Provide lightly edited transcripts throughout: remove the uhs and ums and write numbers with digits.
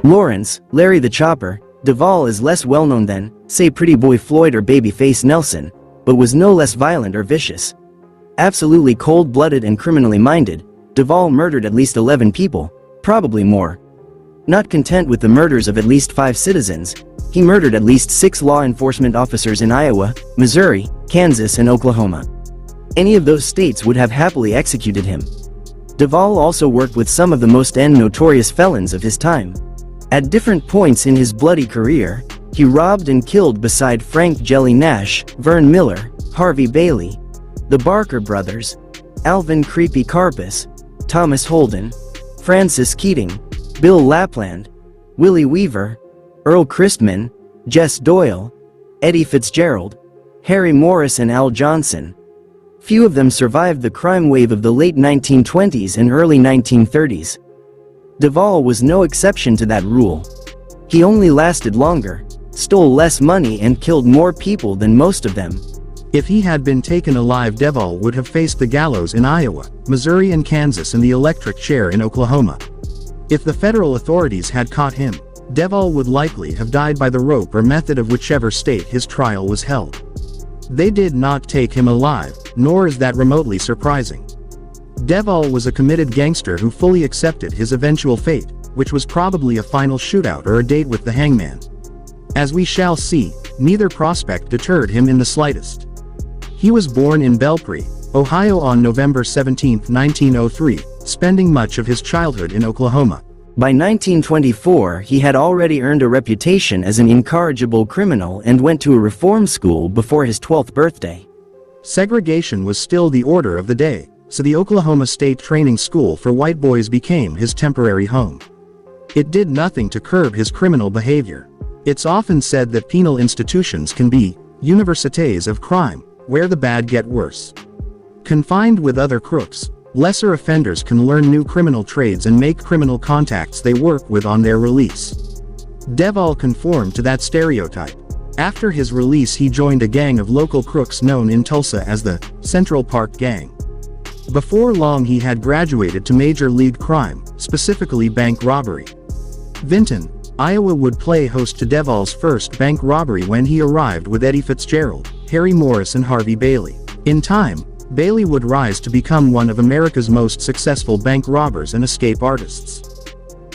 Lawrence, Larry the Chopper, Devol is less well-known than, say, Pretty Boy Floyd or Babyface Nelson, but was no less violent or vicious. Absolutely cold-blooded and criminally minded, Devol murdered at least 11 people, probably more. Not content with the murders of at least 5 citizens, he murdered at least 6 law enforcement officers in Iowa, Missouri, Kansas, and Oklahoma. Any of those states would have happily executed him. Devol also worked with some of the most notorious felons of his time. At different points in his bloody career, he robbed and killed beside Frank Jelly Nash, Vern Miller, Harvey Bailey, the Barker brothers, Alvin Creepy Karpus, Thomas Holden, Francis Keating, Bill Lapland, Willie Weaver, Earl Christman, Jess Doyle, Eddie Fitzgerald, Harry Morris and Al Johnson. Few of them survived the crime wave of the late 1920s and early 1930s. Devol was no exception to that rule. He only lasted longer, stole less money and killed more people than most of them. If he had been taken alive, Devol would have faced the gallows in Iowa, Missouri and Kansas and the electric chair in Oklahoma. If the federal authorities had caught him, Devol would likely have died by the rope or method of whichever state his trial was held. They did not take him alive, nor is that remotely surprising. Devol was a committed gangster who fully accepted his eventual fate, which was probably a final shootout or a date with the hangman. As we shall see, neither prospect deterred him in the slightest. He was born in Belpre, Ohio on November 17, 1903, spending much of his childhood in Oklahoma. By 1924, he had already earned a reputation as an incorrigible criminal and went to a reform school before his 12th birthday. Segregation was still the order of the day, so the Oklahoma State Training School for White Boys became his temporary home. It did nothing to curb his criminal behavior. It's often said that penal institutions can be universités of crime, where the bad get worse. Confined with other crooks, lesser offenders can learn new criminal trades and make criminal contacts they work with on their release. Devol conformed to that stereotype. After his release, he joined a gang of local crooks known in Tulsa as the Central Park Gang. Before long, he had graduated to major league crime, specifically bank robbery. Vinton, Iowa would play host to Devol's first bank robbery when he arrived with Eddie Fitzgerald, Harry Morris and Harvey Bailey. In time, Bailey would rise to become one of America's most successful bank robbers and escape artists.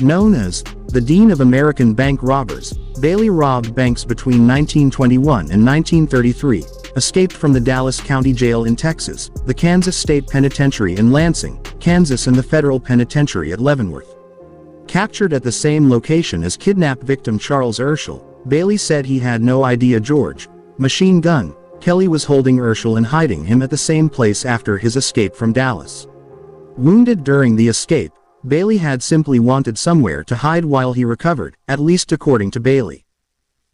Known as the Dean of American Bank Robbers, Bailey robbed banks between 1921 and 1933, escaped from the Dallas County Jail in Texas, the Kansas State Penitentiary in Lansing, Kansas and the Federal Penitentiary at Leavenworth. Captured at the same location as kidnapped victim Charles Urschel, Bailey said he had no idea George Machine Gun Kelly was holding Urschel and hiding him at the same place after his escape from Dallas. Wounded during the escape, Bailey had simply wanted somewhere to hide while he recovered, at least according to Bailey.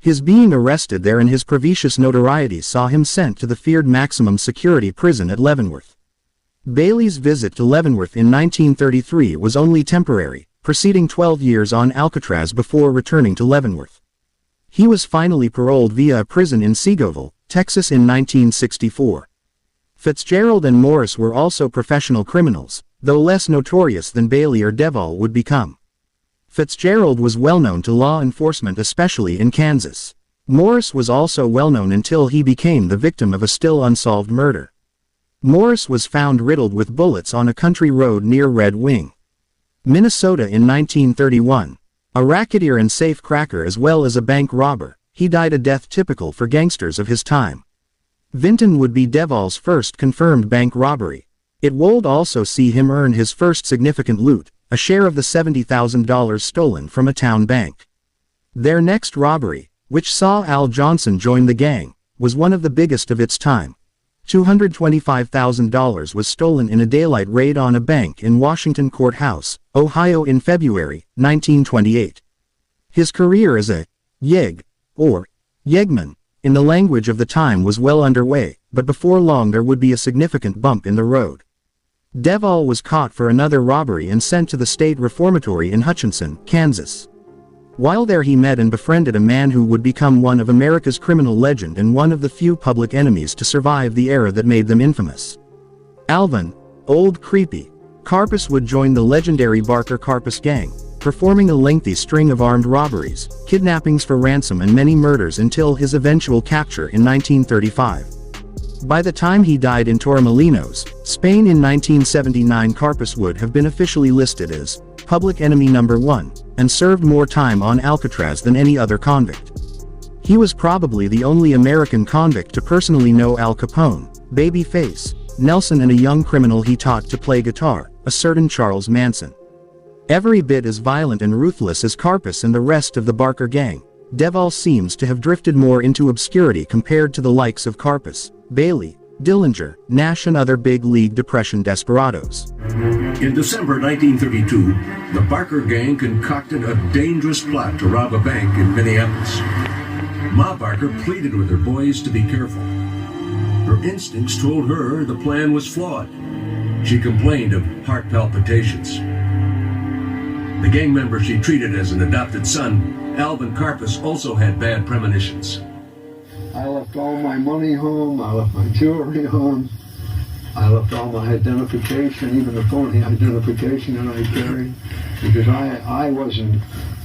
His being arrested there and his precious notoriety saw him sent to the feared maximum security prison at Leavenworth. Bailey's visit to Leavenworth in 1933 was only temporary, proceeding 12 years on Alcatraz before returning to Leavenworth. He was finally paroled via a prison in Segoville, Texas in 1964. Fitzgerald and Morris were also professional criminals, though less notorious than Bailey or Devol would become. Fitzgerald was well known to law enforcement, especially in Kansas. Morris was also well known until he became the victim of a still unsolved murder. Morris was found riddled with bullets on a country road near Red Wing, Minnesota in 1931. A racketeer and safe cracker as well as a bank robber, he died a death typical for gangsters of his time. Vinton would be Devol's first confirmed bank robbery. It would also see him earn his first significant loot, a share of the $70,000 stolen from a town bank. Their next robbery, which saw Al Johnson join the gang, was one of the biggest of its time. $225,000 was stolen in a daylight raid on a bank in Washington Courthouse, Ohio in February 1928. His career as a yeg, or yeggman, in the language of the time was well underway, but before long there would be a significant bump in the road. Devol was caught for another robbery and sent to the state reformatory in Hutchinson, Kansas. While there he met and befriended a man who would become one of America's criminal legend and one of the few public enemies to survive the era that made them infamous. Alvin, Old Creepy, Karpus would join the legendary Barker Karpus gang, performing a lengthy string of armed robberies, kidnappings for ransom and many murders until his eventual capture in 1935. By the time he died in Torremolinos, Spain in 1979, Carpus would have been officially listed as public enemy number 1, and served more time on Alcatraz than any other convict. He was probably the only American convict to personally know Al Capone, Babyface, Nelson, and a young criminal he taught to play guitar, a certain Charles Manson. Every bit as violent and ruthless as Carpus and the rest of the Barker gang, Devol seems to have drifted more into obscurity compared to the likes of Carpus, Bailey, Dillinger, Nash, and other big league Depression desperados. In December 1932, the Barker gang concocted a dangerous plot to rob a bank in Minneapolis. Ma Barker pleaded with her boys to be careful. Her instincts told her the plan was flawed. She complained of heart palpitations. The gang member she treated as an adopted son, Alvin Carpus, also had bad premonitions. I left all my money home, I left my jewelry home, I left all my identification, even the phony identification that I carried, because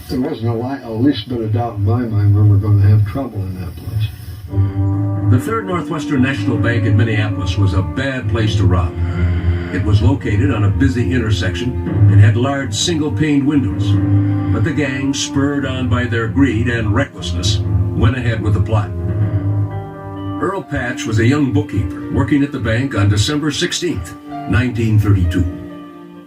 there wasn't a least bit of doubt in my mind we were going to have trouble in that place. The Third Northwestern National Bank in Minneapolis was a bad place to rob. It was located on a busy intersection and had large single-paned windows. But the gang, spurred on by their greed and recklessness, went ahead with the plot. Earl Patch was a young bookkeeper working at the bank on December 16th, 1932.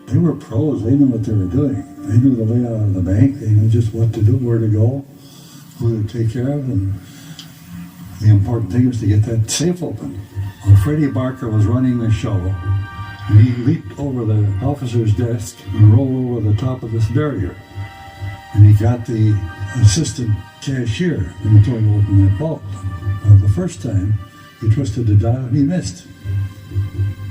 They were pros. They knew what they were doing. They knew the layout of the bank. They knew just what to do, where to go, who to take care of, and the important thing was to get that safe open. Well, Freddie Barker was running the show, and he leaped over the officer's desk and rolled over the top of this barrier. And he got the assistant cashier and he told him to open that vault. Well, the first time, he twisted the dial and he missed.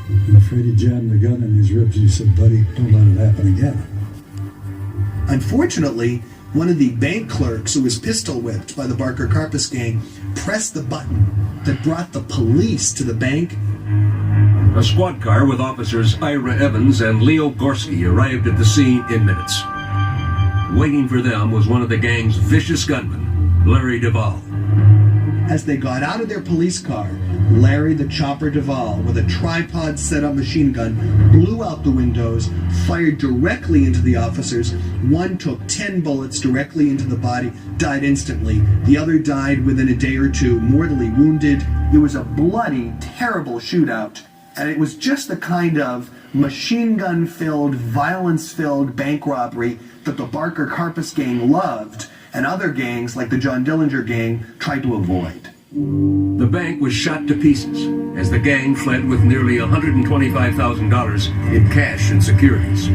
And Freddie jammed the gun in his ribs and he said, "Buddy, don't let it happen again." Unfortunately, one of the bank clerks who was pistol whipped by the Barker Carpus gang pressed the button that brought the police to the bank. A squad car with officers Ira Evans and Leo Gorski arrived at the scene in minutes. Waiting for them was one of the gang's vicious gunmen, Larry Devol. As they got out of their police car, Larry the Chopper Devol, with a tripod set-up machine gun, blew out the windows, fired directly into the officers. One took 10 bullets directly into the body, died instantly. The other died within a day or two, mortally wounded. It was a bloody, terrible shootout, and it was just the kind of machine gun-filled, violence-filled bank robbery that the Barker Carpus gang loved, and other gangs like the John Dillinger gang tried to avoid. The bank was shot to pieces as the gang fled with nearly $125,000 in cash and securities.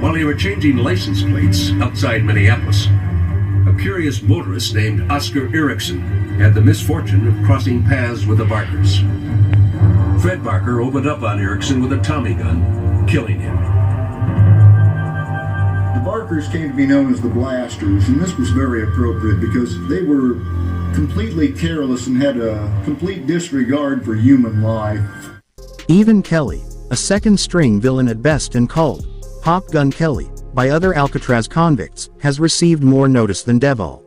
While they were changing license plates outside Minneapolis, a curious motorist named Oscar Erickson had the misfortune of crossing paths with the Barkers. Fred Barker opened up on Erickson with a Tommy gun, killing him. The Barkers came to be known as the Blasters, and this was very appropriate because they were completely careless and had a complete disregard for human life. Even Kelly, a second-string villain at best and called Pop Gun Kelly by other Alcatraz convicts, has received more notice than Devol.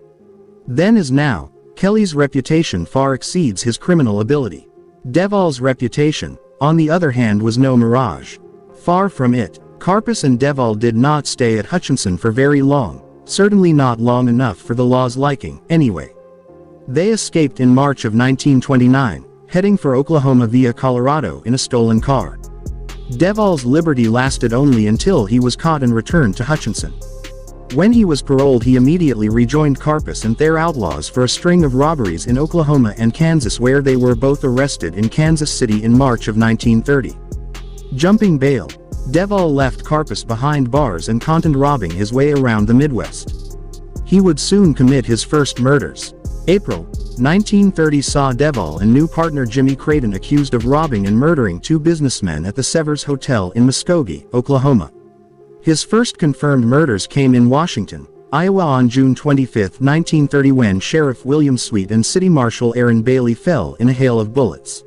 Then as now, Kelly's reputation far exceeds his criminal ability. Devol's reputation, on the other hand, was no mirage. Far from it. Carpus and Devol did not stay at Hutchinson for very long, certainly not long enough for the law's liking, anyway. They escaped in March of 1929, heading for Oklahoma via Colorado in a stolen car. Devol's liberty lasted only until he was caught and returned to Hutchinson. When he was paroled, he immediately rejoined Carpus and their outlaws for a string of robberies in Oklahoma and Kansas, where they were both arrested in Kansas City in March of 1930. Jumping bail, Devol left Carpus behind bars and continued robbing his way around the Midwest. He would soon commit his first murders. April 1930 saw Devol and new partner Jimmy Creighton accused of robbing and murdering two businessmen at the Severs Hotel in Muskogee, Oklahoma. His first confirmed murders came in Washington, Iowa on June 25, 1930, when Sheriff William Sweet and City Marshal Aaron Bailey fell in a hail of bullets.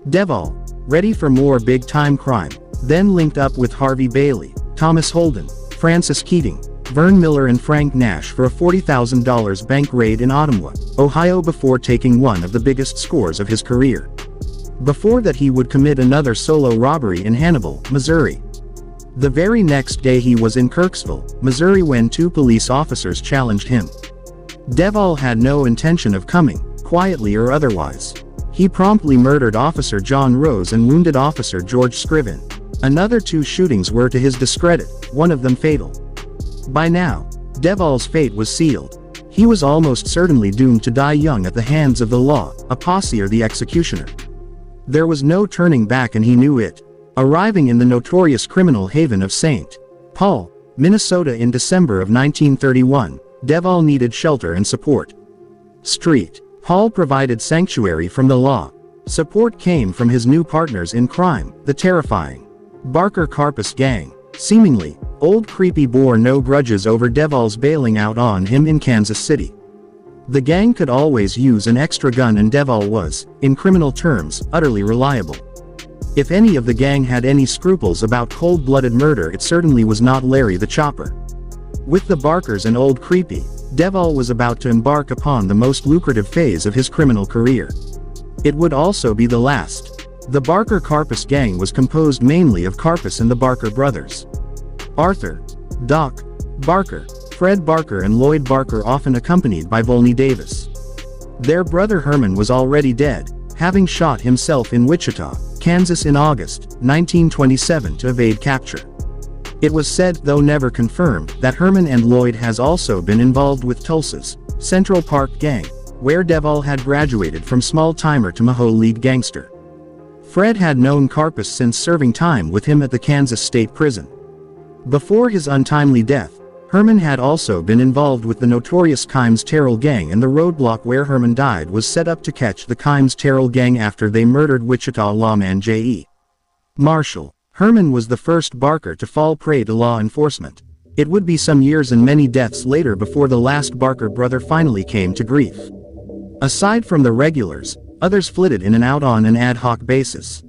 Devol, ready for more big-time crime, then linked up with Harvey Bailey, Thomas Holden, Francis Keating, Vern Miller and Frank Nash for a $40,000 bank raid in Ottumwa, Ohio before taking one of the biggest scores of his career. Before that he would commit another solo robbery in Hannibal, Missouri. The very next day he was in Kirksville, Missouri when two police officers challenged him. Devol had no intention of coming, quietly or otherwise. He promptly murdered Officer John Rose and wounded Officer George Scriven. Another two shootings were to his discredit, one of them fatal. By now, Devol's fate was sealed. He was almost certainly doomed to die young at the hands of the law, a posse or the executioner. There was no turning back and he knew it. Arriving in the notorious criminal haven of St. Paul, Minnesota in December of 1931, Devol needed shelter and support. St. Paul provided sanctuary from the law. Support came from his new partners in crime, the terrifying Barker Karpus gang. Seemingly, Old Creepy bore no grudges over Devol's bailing out on him in Kansas City. The gang could always use an extra gun and Devol was, in criminal terms, utterly reliable. If any of the gang had any scruples about cold-blooded murder, it certainly was not Larry the Chopper. With the Barkers and Old Creepy, Devol was about to embark upon the most lucrative phase of his criminal career. It would also be the last. The Barker Karpus gang was composed mainly of Karpus and the Barker brothers. Arthur, Doc Barker, Fred Barker and Lloyd Barker, often accompanied by Volney Davis. Their brother Herman was already dead, having shot himself in Wichita, Kansas in August 1927 to evade capture. It was said, though never confirmed, that Herman and Lloyd has also been involved with Tulsa's Central Park gang, where Devol had graduated from small-timer to Maho League gangster. Fred had known Karpus since serving time with him at the Kansas State Prison. Before his untimely death, Herman had also been involved with the notorious Kimes Terrell gang, and the roadblock where Herman died was set up to catch the Kimes Terrell gang after they murdered Wichita lawman J.E. Marshall. Herman was the first Barker to fall prey to law enforcement. It would be some years and many deaths later before the last Barker brother finally came to grief. Aside from the regulars, others flitted in and out on an ad hoc basis.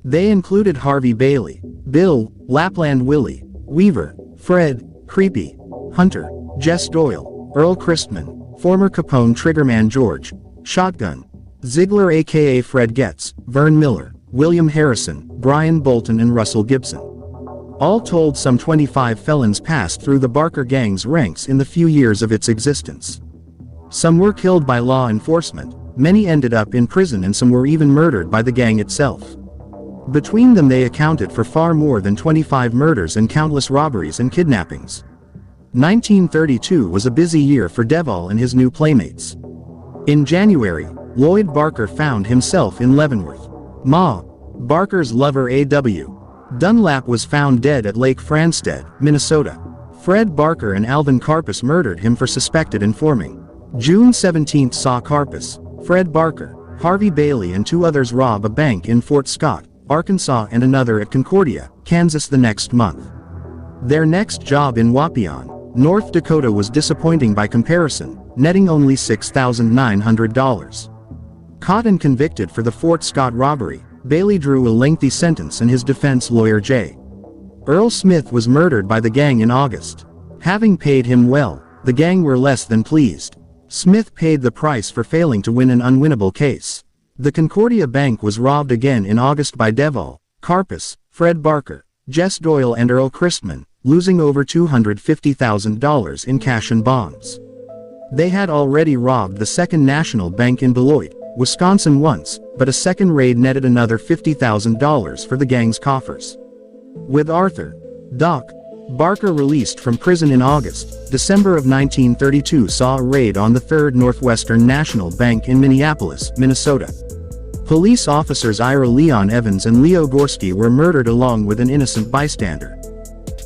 They included Harvey Bailey, Bill, Lapland Willie, Weaver, Fred, Creepy, Hunter, Jess Doyle, Earl Christman, former Capone Triggerman George, Shotgun, Ziegler aka Fred Getz, Vern Miller, William Harrison, Brian Bolton and Russell Gibson. All told, some 25 felons passed through the Barker gang's ranks in the few years of its existence. Some were killed by law enforcement, many ended up in prison, and some were even murdered by the gang itself. Between them they accounted for far more than 25 murders and countless robberies and kidnappings. 1932 was a busy year for Devol and his new playmates. In January, Lloyd Barker found himself in Leavenworth. Ma Barker's lover A.W. Dunlap was found dead at Lake Franstead, Minnesota. Fred Barker and Alvin Karpus murdered him for suspected informing. June 17 saw Karpus, Fred Barker, Harvey Bailey and two others rob a bank in Fort Scott, Arkansas, and another at Concordia, Kansas the next month. Their next job in Wapion, North Dakota was disappointing by comparison, netting only $6,900. Caught and convicted for the Fort Scott robbery, Bailey drew a lengthy sentence and his defense lawyer J. Earl Smith was murdered by the gang in August. Having paid him well, the gang were less than pleased. Smith paid the price for failing to win an unwinnable case. The Concordia Bank was robbed again in August by Devol, Karpus, Fred Barker, Jess Doyle and Earl Christman, losing over $250,000 in cash and bonds. They had already robbed the Second National Bank in Beloit, Wisconsin once, but a second raid netted another $50,000 for the gang's coffers. With Arthur, Doc Barker released from prison in August, December of 1932 saw a raid on the Third Northwestern National Bank in Minneapolis, Minnesota. Police officers Ira Leon Evans and Leo Gorski were murdered along with an innocent bystander.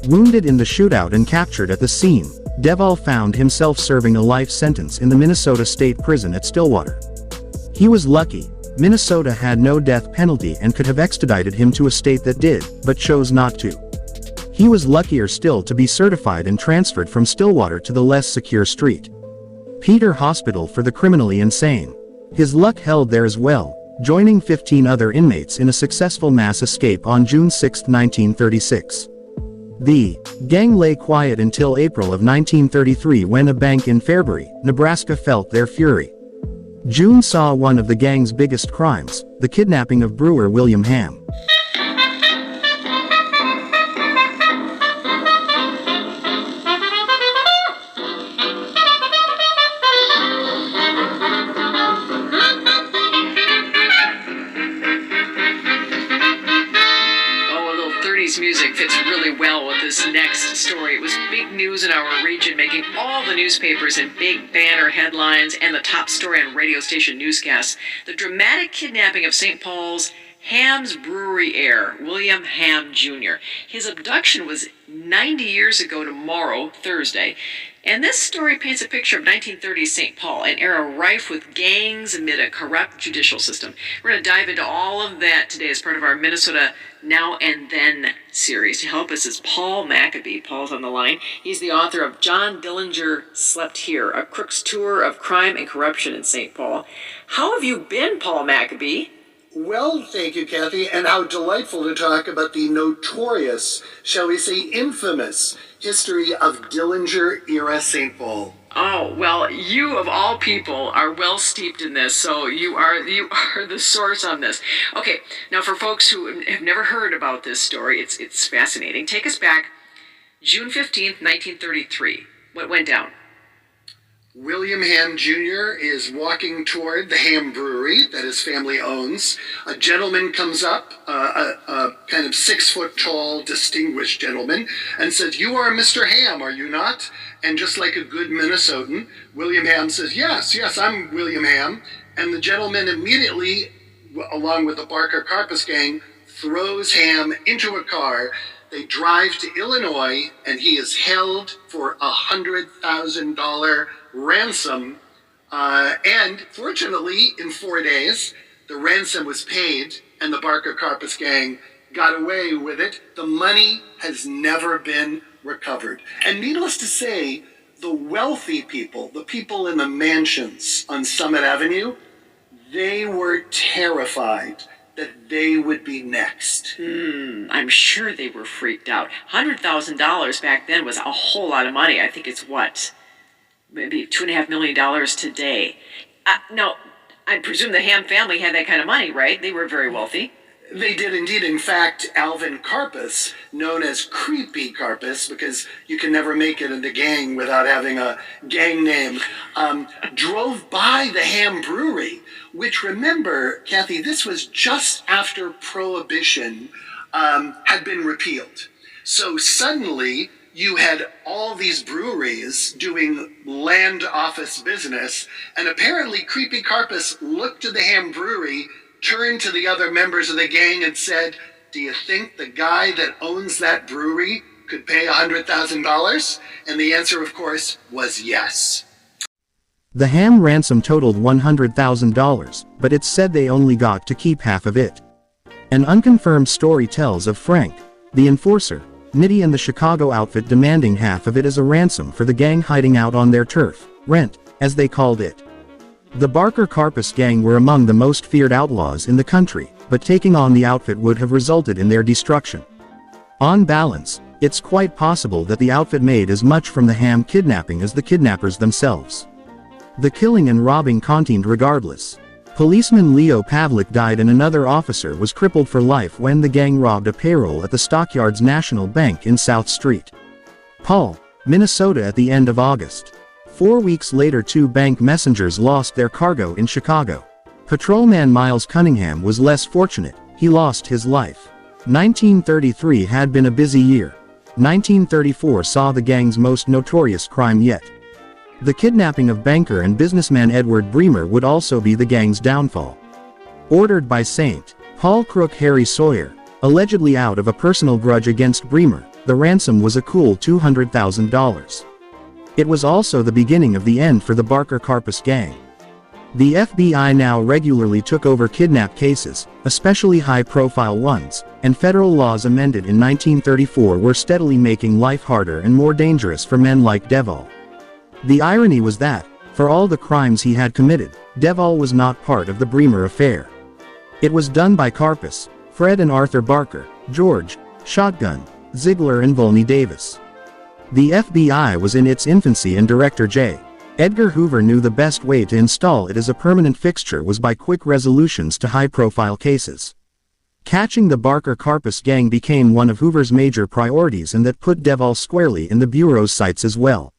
Wounded in the shootout and captured at the scene, Devol found himself serving a life sentence in the Minnesota State Prison at Stillwater. He was lucky. Minnesota had no death penalty and could have extradited him to a state that did, but chose not to. He was luckier still to be certified and transferred from Stillwater to the less secure St. Peter Hospital for the criminally insane. His luck held there as well, joining 15 other inmates in a successful mass escape on June 6, 1936. The gang lay quiet until April of 1933 when a bank in Fairbury, Nebraska felt their fury. June saw one of the gang's biggest crimes, the kidnapping of brewer William Ham. Music fits really well with this next story. It was big news in our region, making all the newspapers and big banner headlines and the top story on radio station newscasts. The dramatic kidnapping of St. Paul's Ham's Brewery heir, William Ham Jr. His abduction was 90 years ago tomorrow, Thursday. And this story paints a picture of 1930s St. Paul, an era rife with gangs amid a corrupt judicial system. We're going to dive into all of that today as part of our Minnesota Now and Then series. To help us is Paul Maccabee. Paul's on the line. He's the author of John Dillinger Slept Here, A Crook's Tour of Crime and Corruption in St. Paul. How have you been, Paul Maccabee? Well, thank you, Kathy, and how delightful to talk about the notorious, shall we say infamous, history of Dillinger-era St. Paul. Oh, well, you of all people are well steeped in this, so you are the source on this. Okay, now for folks who have never heard about this story, it's fascinating. Take us back, June 15th, 1933. What went down? William Ham Jr. is walking toward the Ham Brewery that his family owns. A gentleman comes up, a kind of 6-foot-tall, distinguished gentleman, and says, "You are Mr. Ham, are you not?" And just like a good Minnesotan, William Ham says, yes, I'm William Ham. And the gentleman immediately, along with the Barker Karpus gang, throws Ham into a car. They drive to Illinois, and he is held for $100,000 ransom. And fortunately, in 4 days, the ransom was paid, and the Barker Karpus gang got away with it. The money has never been recovered. And needless to say, the wealthy people, the people in the mansions on Summit Avenue, they were terrified that they would be next. I'm sure they were freaked out. $100,000 back then was a whole lot of money. I think it's maybe $2.5 million today. Now, I presume the Ham family had that kind of money, right? They were very wealthy. They did indeed. In fact, Alvin Karpus, known as Creepy Karpus, because you can never make it in the gang without having a gang name, drove by the Ham Brewery, which, remember, Kathy, this was just after Prohibition had been repealed. So suddenly, you had all these breweries doing land office business, and apparently Creepy Karpus looked at the Ham Brewery, turned to the other members of the gang and said, "Do you think the guy that owns that brewery could pay $100,000? And the answer, of course, was yes. The Ham ransom totaled $100,000, but it's said they only got to keep half of it. An unconfirmed story tells of Frank, the enforcer, Nitty and the Chicago outfit demanding half of it as a ransom for the gang hiding out on their turf, rent, as they called it. The Barker Karpus gang were among the most feared outlaws in the country, but taking on the outfit would have resulted in their destruction. On balance, it's quite possible that the outfit made as much from the Ham kidnapping as the kidnappers themselves. The killing and robbing continued regardless. Policeman Leo Pavlik died and another officer was crippled for life when the gang robbed a payroll at the Stockyards National Bank in South Street, Paul, Minnesota at the end of August. 4 weeks later, 2 bank messengers lost their cargo in Chicago. Patrolman Miles Cunningham was less fortunate, he lost his life. 1933 had been a busy year. 1934 saw the gang's most notorious crime yet. The kidnapping of banker and businessman Edward Bremer would also be the gang's downfall. Ordered by St. Paul crook Harry Sawyer, allegedly out of a personal grudge against Bremer, the ransom was a cool $200,000. It was also the beginning of the end for the Barker Karpus gang. The FBI now regularly took over kidnap cases, especially high-profile ones, and federal laws amended in 1934 were steadily making life harder and more dangerous for men like Devol. The irony was that, for all the crimes he had committed, Devol was not part of the Bremer affair. It was done by Karpus, Fred and Arthur Barker, George, Shotgun, Ziegler and Volney Davis. The FBI was in its infancy and Director J. Edgar Hoover knew the best way to install it as a permanent fixture was by quick resolutions to high-profile cases. Catching the Barker-Karpus gang became one of Hoover's major priorities, and that put Devol squarely in the Bureau's sights as well.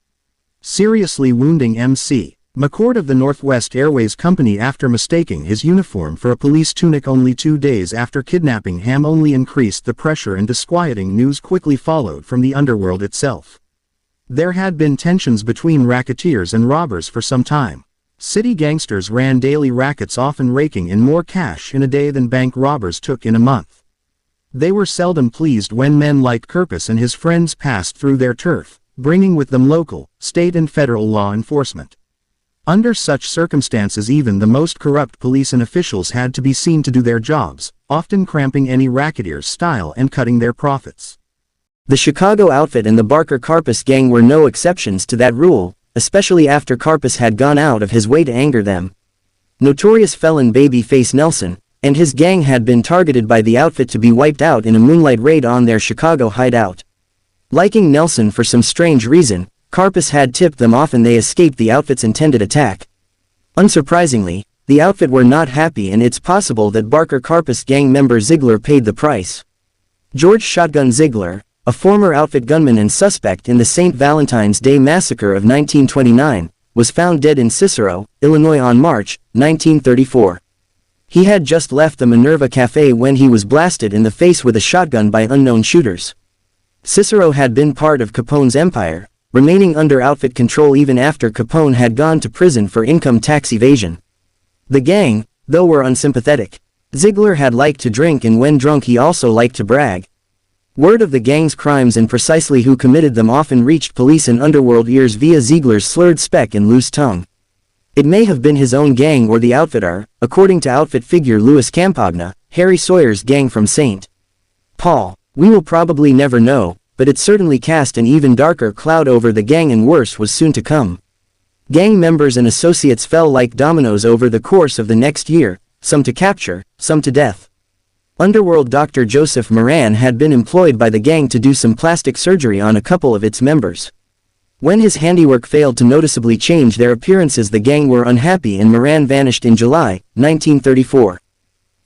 Seriously wounding M.C. McCord of the Northwest Airways Company after mistaking his uniform for a police tunic only 2 days after kidnapping Ham only increased the pressure, and disquieting news quickly followed from the underworld itself. There had been tensions between racketeers and robbers for some time. City gangsters ran daily rackets, often raking in more cash in a day than bank robbers took in a month. They were seldom pleased when men like Karpus and his friends passed through their turf, bringing with them local, state and federal law enforcement. Under such circumstances, even the most corrupt police and officials had to be seen to do their jobs, often cramping any racketeer's style and cutting their profits. The Chicago outfit and the Barker-Karpus gang were no exceptions to that rule, especially after Karpus had gone out of his way to anger them. Notorious felon Babyface Nelson and his gang had been targeted by the outfit to be wiped out in a moonlight raid on their Chicago hideout. Liking Nelson for some strange reason, Karpus had tipped them off and they escaped the outfit's intended attack. Unsurprisingly, the outfit were not happy, and it's possible that Barker-Karpus gang member Ziegler paid the price. George "Shotgun" Ziegler, a former outfit gunman and suspect in the St. Valentine's Day Massacre of 1929, was found dead in Cicero, Illinois on March 1934. He had just left the Minerva Cafe when he was blasted in the face with a shotgun by unknown shooters. Cicero had been part of Capone's empire, remaining under outfit control even after Capone had gone to prison for income tax evasion. The gang, though, were unsympathetic. Ziegler had liked to drink, and when drunk he also liked to brag. Word of the gang's crimes and precisely who committed them often reached police and underworld ears via Ziegler's slurred speck and loose tongue. It may have been his own gang or the outfitter, according to outfit figure Louis Campagna, Harry Sawyer's gang from St. Paul. We will probably never know, but it certainly cast an even darker cloud over the gang, and worse was soon to come. Gang members and associates fell like dominoes over the course of the next year, some to capture, some to death. Underworld Dr. Joseph Moran had been employed by the gang to do some plastic surgery on a couple of its members. When his handiwork failed to noticeably change their appearances, the gang were unhappy and Moran vanished in July 1934.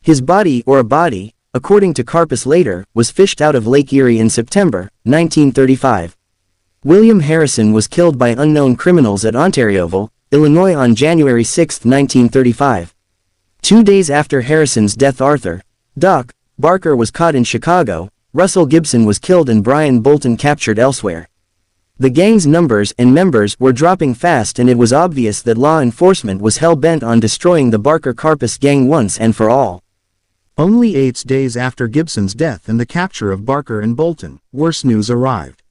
His body, or a body, according to Karpus later, was fished out of Lake Erie in September 1935. William Harrison was killed by unknown criminals at Ontarioville, Illinois on January 6, 1935. 2 days after Harrison's death, Arthur Doc Barker was caught in Chicago, Russell Gibson was killed and Brian Bolton captured elsewhere. The gang's numbers and members were dropping fast, and it was obvious that law enforcement was hell-bent on destroying the Barker-Karpus gang once and for all. Only 8 days after Gibson's death and the capture of Barker and Bolton, worse news arrived.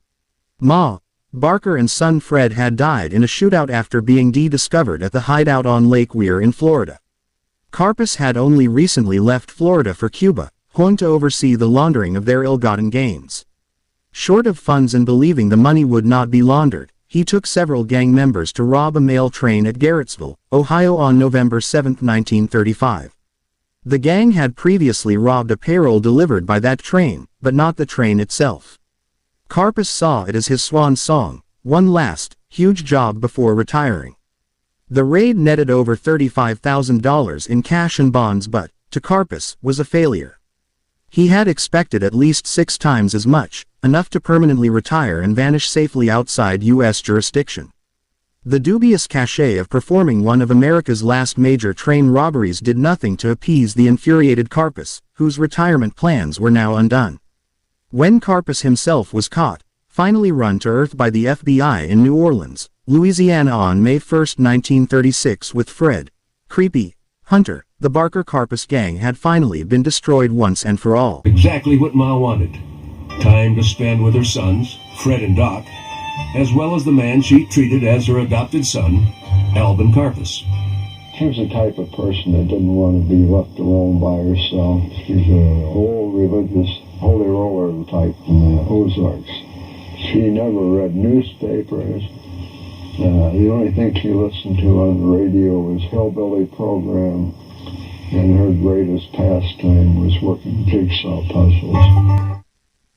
Ma Barker and son Fred had died in a shootout after being discovered at the hideout on Lake Weir in Florida. Karpus had only recently left Florida for Cuba, hoping to oversee the laundering of their ill-gotten gains. Short of funds and believing the money would not be laundered, he took several gang members to rob a mail train at Garrettsville, Ohio on November 7, 1935. The gang had previously robbed a payroll delivered by that train, but not the train itself. Karpus saw it as his swan song, one last, huge job before retiring. The raid netted over $35,000 in cash and bonds, but, to Karpus, was a failure. He had expected at least 6 times as much, enough to permanently retire and vanish safely outside U.S. jurisdiction. The dubious cachet of performing one of America's last major train robberies did nothing to appease the infuriated Karpus, whose retirement plans were now undone. When Karpus himself was caught, finally run to earth by the FBI in New Orleans, Louisiana on May 1, 1936 with Fred Creepy Hunter, the Barker-Karpus gang had finally been destroyed once and for all. Exactly what Ma wanted. Time to spend with her sons, Fred and Doc, as well as the man she treated as her adopted son, Alvin Karpus. She was the type of person that didn't want to be left alone by herself. She's an old religious holy roller type from the Ozarks. She never read newspapers. The only thing she listened to on the radio was hillbilly program, and her greatest pastime was working jigsaw puzzles.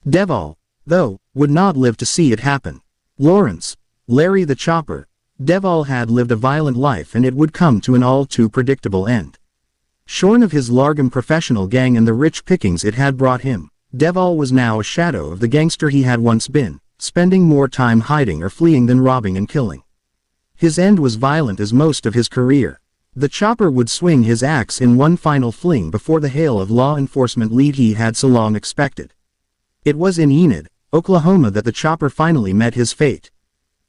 Devol, though, would not live to see it happen. Lawrence, Larry the Chopper, Devol had lived a violent life, and it would come to an all too predictable end. Shorn of his Largum professional gang and the rich pickings it had brought him, Devol was now a shadow of the gangster he had once been, spending more time hiding or fleeing than robbing and killing. His end was violent as most of his career. The Chopper would swing his axe in one final fling before the hail of law enforcement lead he had so long expected. It was in Enid, Oklahoma that the Chopper finally met his fate.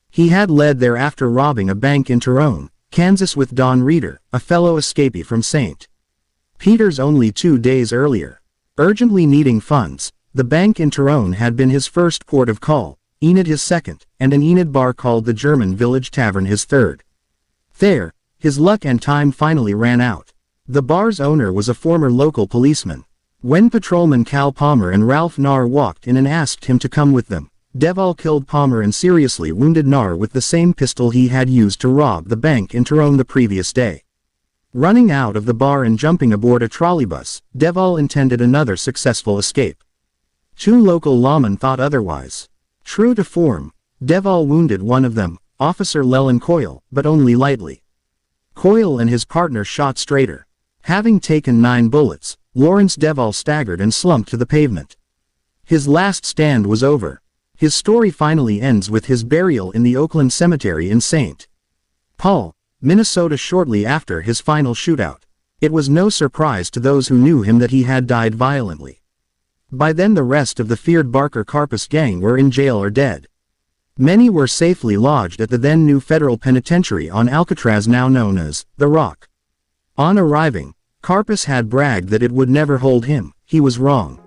He had led there after robbing a bank in Tyrone, Kansas with Don Reeder, a fellow escapee from St. Peter's only 2 days earlier. Urgently needing funds, the bank in Tyrone had been his first port of call, Enid his second, and an Enid bar called the German Village Tavern his third. There, his luck and time finally ran out. The bar's owner was a former local policeman. When patrolman Cal Palmer and Ralph Nahr walked in and asked him to come with them, Devol killed Palmer and seriously wounded Nahr with the same pistol he had used to rob the bank in Tyrone the previous day. Running out of the bar and jumping aboard a trolleybus, Devol intended another successful escape. 2 local lawmen thought otherwise. True to form, Devol wounded one of them, Officer Leland Coyle, but only lightly. Coyle and his partner shot straighter. Having taken 9 bullets, Lawrence Devol staggered and slumped to the pavement. His last stand was over. His story finally ends with his burial in the Oakland Cemetery in St. Paul, Minnesota shortly after his final shootout. It was no surprise to those who knew him that he had died violently. By then the rest of the feared Barker Karpus gang were in jail or dead. Many were safely lodged at the then new federal penitentiary on Alcatraz, now known as The Rock. On arriving, Karpus had bragged that it would never hold him. He was wrong.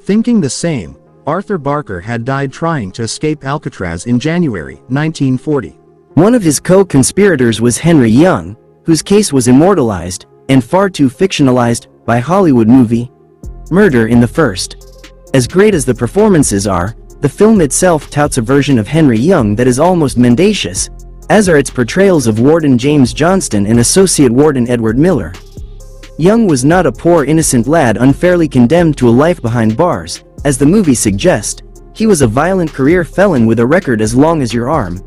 Thinking the same, Arthur Barker had died trying to escape Alcatraz in January 1940. One of his co-conspirators was Henry Young, whose case was immortalized, and far too fictionalized, by Hollywood movie Murder in the First. As great as the performances are, the film itself touts a version of Henry Young that is almost mendacious, as are its portrayals of Warden James Johnston and Associate Warden Edward Miller. Young was not a poor innocent lad unfairly condemned to a life behind bars, as the movie suggests. He was a violent career felon with a record as long as your arm.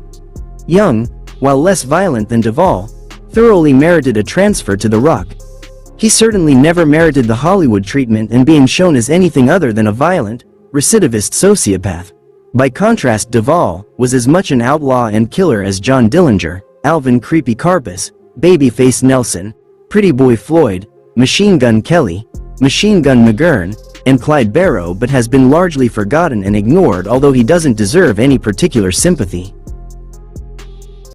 Young, while less violent than Devol, thoroughly merited a transfer to The Rock. He certainly never merited the Hollywood treatment and being shown as anything other than a violent, recidivist sociopath. By contrast, Devol was as much an outlaw and killer as John Dillinger, Alvin Creepy Karpus, Babyface Nelson, Pretty Boy Floyd, Machine Gun Kelly, Machine Gun McGurn, and Clyde Barrow, but has been largely forgotten and ignored, although he doesn't deserve any particular sympathy.